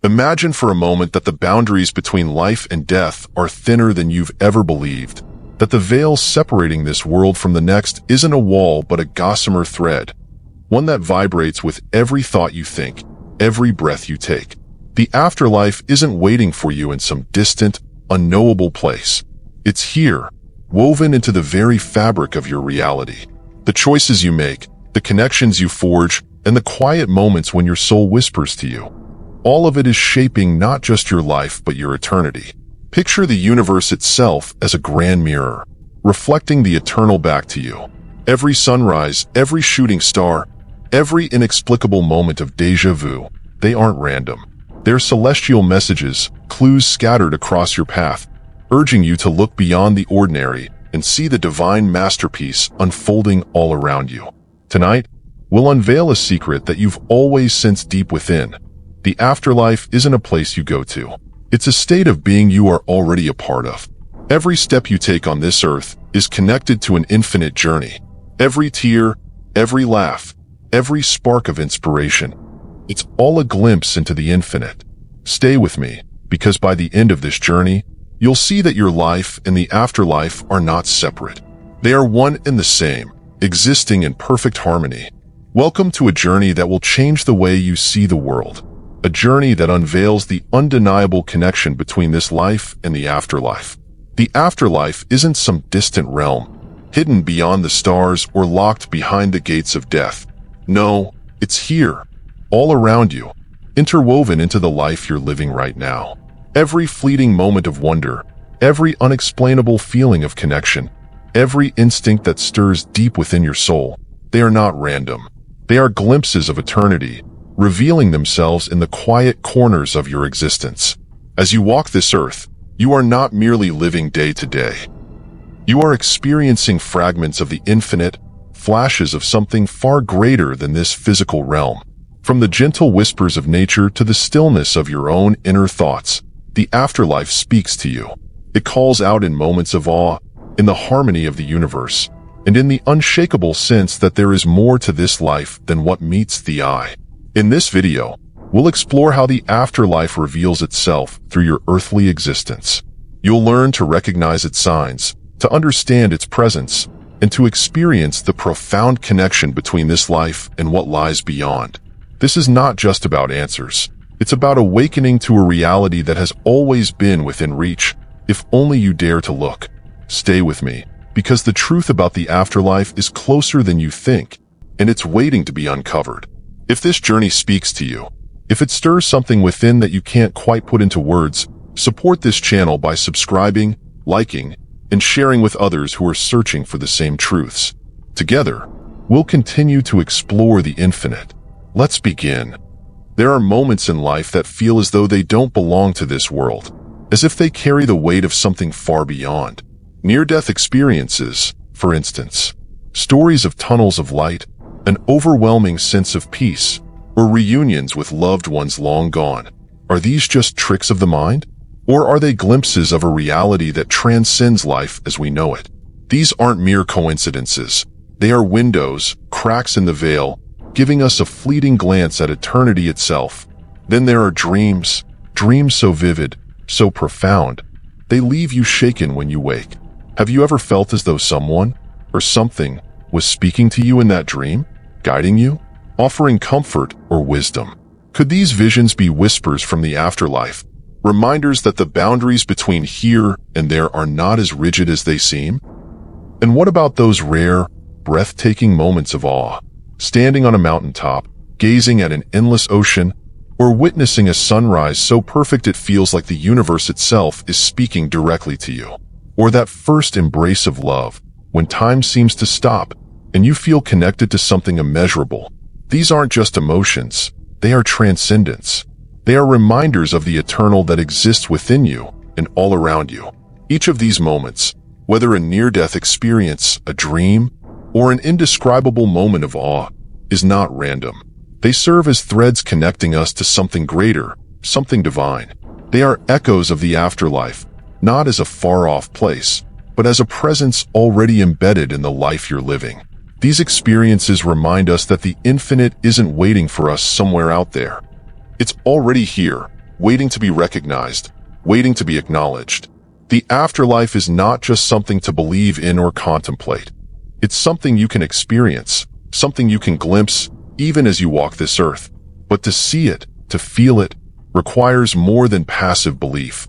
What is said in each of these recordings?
Imagine for a moment that the boundaries between life and death are thinner than you've ever believed, that the veil separating this world from the next isn't a wall but a gossamer thread, one that vibrates with every thought you think, every breath you take. The afterlife isn't waiting for you in some distant, unknowable place. It's here, woven into the very fabric of your reality. The choices you make, the connections you forge, and the quiet moments when your soul whispers to you. All of it is shaping not just your life but your eternity. Picture the universe itself as a grand mirror, reflecting the eternal back to you. Every sunrise, every shooting star, every inexplicable moment of déjà vu, they aren't random. They're celestial messages, clues scattered across your path, urging you to look beyond the ordinary and see the divine masterpiece unfolding all around you. Tonight, we'll unveil a secret that you've always sensed deep within. The afterlife isn't a place you go to. It's a state of being you are already a part of. Every step you take on this earth is connected to an infinite journey. Every tear, every laugh, every spark of inspiration. It's all a glimpse into the infinite. Stay with me, because by the end of this journey, you'll see that your life and the afterlife are not separate. They are one and the same, existing in perfect harmony. Welcome to a journey that will change the way you see the world. A journey that unveils the undeniable connection between this life and the afterlife. The afterlife isn't some distant realm, hidden beyond the stars or locked behind the gates of death. No, it's here, all around you, interwoven into the life you're living right now. Every fleeting moment of wonder, every unexplainable feeling of connection, every instinct that stirs deep within your soul, they are not random. They are glimpses of eternity, revealing themselves in the quiet corners of your existence. As you walk this earth, you are not merely living day to day. You are experiencing fragments of the infinite, flashes of something far greater than this physical realm. From the gentle whispers of nature to the stillness of your own inner thoughts, the afterlife speaks to you. It calls out in moments of awe, in the harmony of the universe, and in the unshakable sense that there is more to this life than what meets the eye. In this video, we'll explore how the afterlife reveals itself through your earthly existence. You'll learn to recognize its signs, to understand its presence, and to experience the profound connection between this life and what lies beyond. This is not just about answers. It's about awakening to a reality that has always been within reach, if only you dare to look. Stay with me, because the truth about the afterlife is closer than you think, and it's waiting to be uncovered. If this journey speaks to you, if it stirs something within that you can't quite put into words, support this channel by subscribing, liking, and sharing with others who are searching for the same truths. Together, we'll continue to explore the infinite. Let's begin. There are moments in life that feel as though they don't belong to this world, as if they carry the weight of something far beyond. Near-death experiences, for instance, stories of tunnels of light, an overwhelming sense of peace, or reunions with loved ones long gone. Are these just tricks of the mind? Or are they glimpses of a reality that transcends life as we know it? These aren't mere coincidences. They are windows, cracks in the veil, giving us a fleeting glance at eternity itself. Then there are dreams so vivid, so profound, they leave you shaken when you wake. Have you ever felt as though someone, or something, was speaking to you in that dream? Guiding you? Offering comfort or wisdom? Could these visions be whispers from the afterlife? Reminders that the boundaries between here and there are not as rigid as they seem? And what about those rare, breathtaking moments of awe? Standing on a mountaintop, gazing at an endless ocean, or witnessing a sunrise so perfect it feels like the universe itself is speaking directly to you. Or that first embrace of love, when time seems to stop, and you feel connected to something immeasurable. These aren't just emotions, they are transcendence. They are reminders of the eternal that exists within you and all around you. Each of these moments, whether a near-death experience, a dream, or an indescribable moment of awe, is not random. They serve as threads connecting us to something greater, something divine. They are echoes of the afterlife, not as a far-off place, but as a presence already embedded in the life you're living. These experiences remind us that the infinite isn't waiting for us somewhere out there. It's already here, waiting to be recognized, waiting to be acknowledged. The afterlife is not just something to believe in or contemplate. It's something you can experience, something you can glimpse, even as you walk this earth. But to see it, to feel it, requires more than passive belief.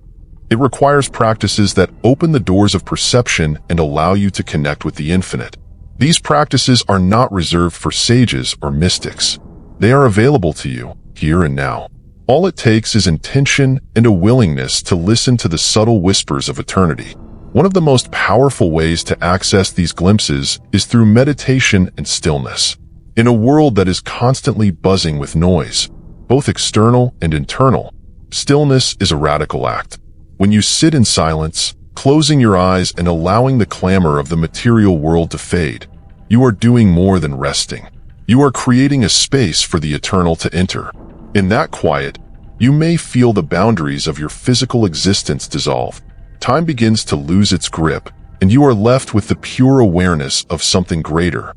It requires practices that open the doors of perception and allow you to connect with the infinite. These practices are not reserved for sages or mystics. They are available to you, here and now. All it takes is intention and a willingness to listen to the subtle whispers of eternity. One of the most powerful ways to access these glimpses is through meditation and stillness. In a world that is constantly buzzing with noise, both external and internal, stillness is a radical act. When you sit in silence, closing your eyes and allowing the clamor of the material world to fade, you are doing more than resting. You are creating a space for the eternal to enter. In that quiet, you may feel the boundaries of your physical existence dissolve. Time begins to lose its grip, and you are left with the pure awareness of something greater.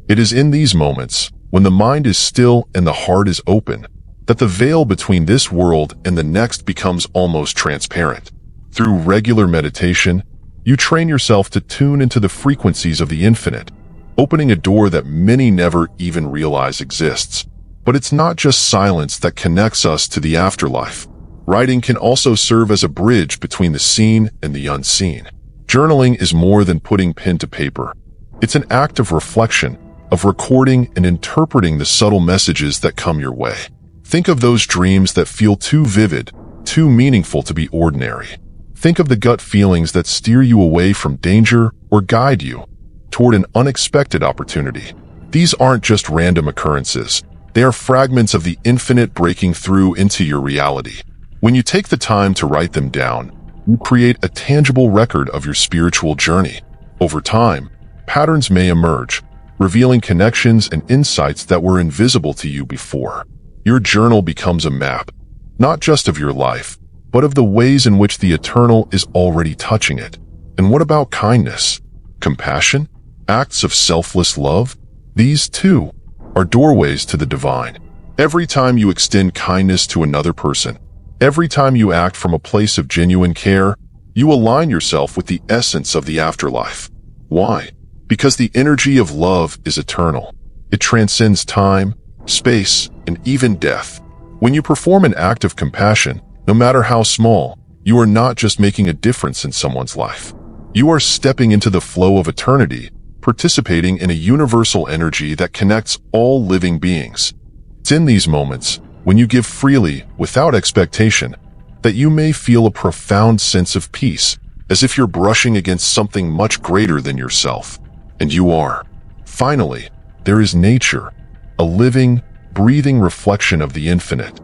It is in these moments, when the mind is still and the heart is open, that the veil between this world and the next becomes almost transparent. Through regular meditation, you train yourself to tune into the frequencies of the infinite, opening a door that many never even realize exists. But it's not just silence that connects us to the afterlife. Writing can also serve as a bridge between the seen and the unseen. Journaling is more than putting pen to paper. It's an act of reflection, of recording and interpreting the subtle messages that come your way. Think of those dreams that feel too vivid, too meaningful to be ordinary. Think of the gut feelings that steer you away from danger or guide you toward an unexpected opportunity. These aren't just random occurrences. They are fragments of the infinite breaking through into your reality. When you take the time to write them down, you create a tangible record of your spiritual journey. Over time, patterns may emerge, revealing connections and insights that were invisible to you before. Your journal becomes a map, not just of your life, but of the ways in which the eternal is already touching it. And what about kindness, compassion, acts of selfless love? These, too, are doorways to the divine. Every time you extend kindness to another person, every time you act from a place of genuine care, you align yourself with the essence of the afterlife. Why? Because the energy of love is eternal. It transcends time, space, and even death. When you perform an act of compassion, no matter how small, you are not just making a difference in someone's life. You are stepping into the flow of eternity, participating in a universal energy that connects all living beings. It's in these moments, when you give freely, without expectation, that you may feel a profound sense of peace, as if you're brushing against something much greater than yourself. And you are. Finally, there is nature, a living, breathing reflection of the infinite.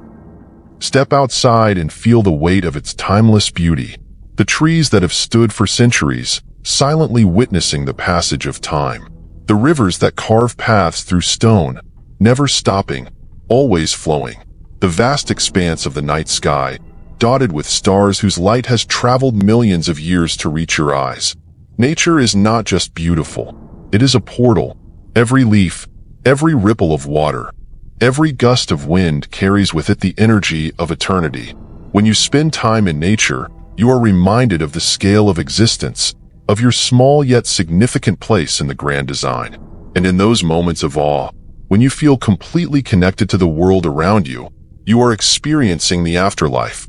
Step outside and feel the weight of its timeless beauty. The trees that have stood for centuries, silently witnessing the passage of time. The rivers that carve paths through stone, never stopping, always flowing. The vast expanse of the night sky, dotted with stars whose light has traveled millions of years to reach your eyes. Nature is not just beautiful. It is a portal. Every leaf, every ripple of water, every gust of wind carries with it the energy of eternity. When you spend time in nature, you are reminded of the scale of existence, of your small yet significant place in the grand design. And in those moments of awe, when you feel completely connected to the world around you, you are experiencing the afterlife,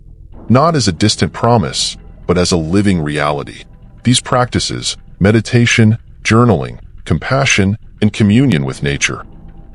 not as a distant promise, but as a living reality. These practices, meditation, journaling, compassion, and communion with nature,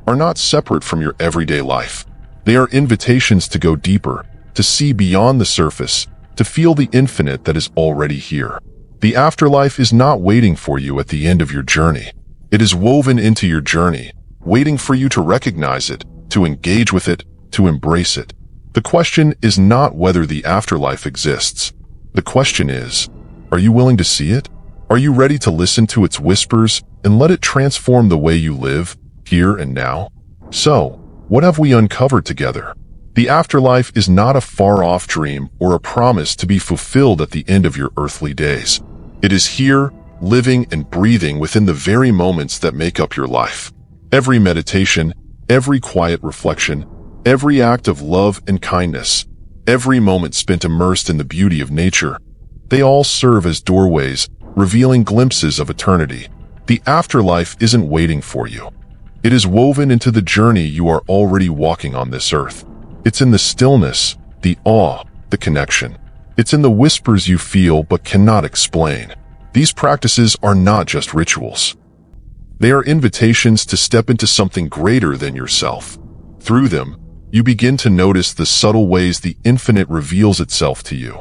are not separate from your everyday life. They are invitations to go deeper, to see beyond the surface, to feel the infinite that is already here. The afterlife is not waiting for you at the end of your journey. It is woven into your journey, waiting for you to recognize it, to engage with it, to embrace it. The question is not whether the afterlife exists. The question is, are you willing to see it? Are you ready to listen to its whispers and let it transform the way you live, here and now? So, what have we uncovered together? The afterlife is not a far-off dream or a promise to be fulfilled at the end of your earthly days. It is here, living and breathing within the very moments that make up your life. Every meditation, every quiet reflection, every act of love and kindness, every moment spent immersed in the beauty of nature. They all serve as doorways, revealing glimpses of eternity. The afterlife isn't waiting for you. It is woven into the journey you are already walking on this earth. It's in the stillness, the awe, the connection. It's in the whispers you feel but cannot explain. These practices are not just rituals. They are invitations to step into something greater than yourself. Through them, you begin to notice the subtle ways the infinite reveals itself to you.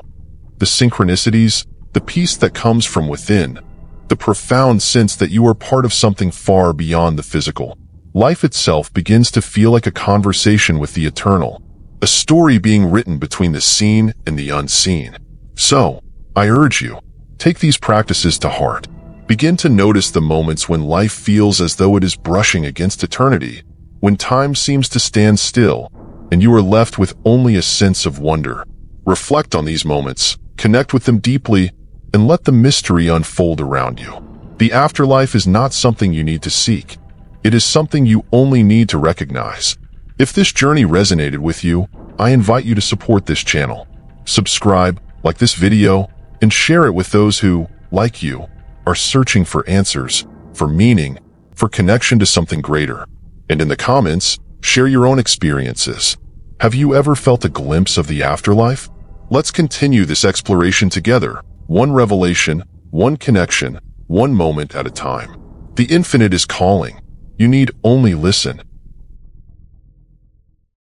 The synchronicities, the peace that comes from within, the profound sense that you are part of something far beyond the physical. Life itself begins to feel like a conversation with the eternal, a story being written between the seen and the unseen. So, I urge you, take these practices to heart. Begin to notice the moments when life feels as though it is brushing against eternity, when time seems to stand still, and you are left with only a sense of wonder. Reflect on these moments, connect with them deeply, and let the mystery unfold around you. The afterlife is not something you need to seek. It is something you only need to recognize. If this journey resonated with you, I invite you to support this channel. Subscribe, like this video, and share it with those who, like you, are searching for answers, for meaning, for connection to something greater. And in the comments, share your own experiences. Have you ever felt a glimpse of the afterlife? Let's continue this exploration together, one revelation, one connection, one moment at a time. The infinite is calling. You need only listen.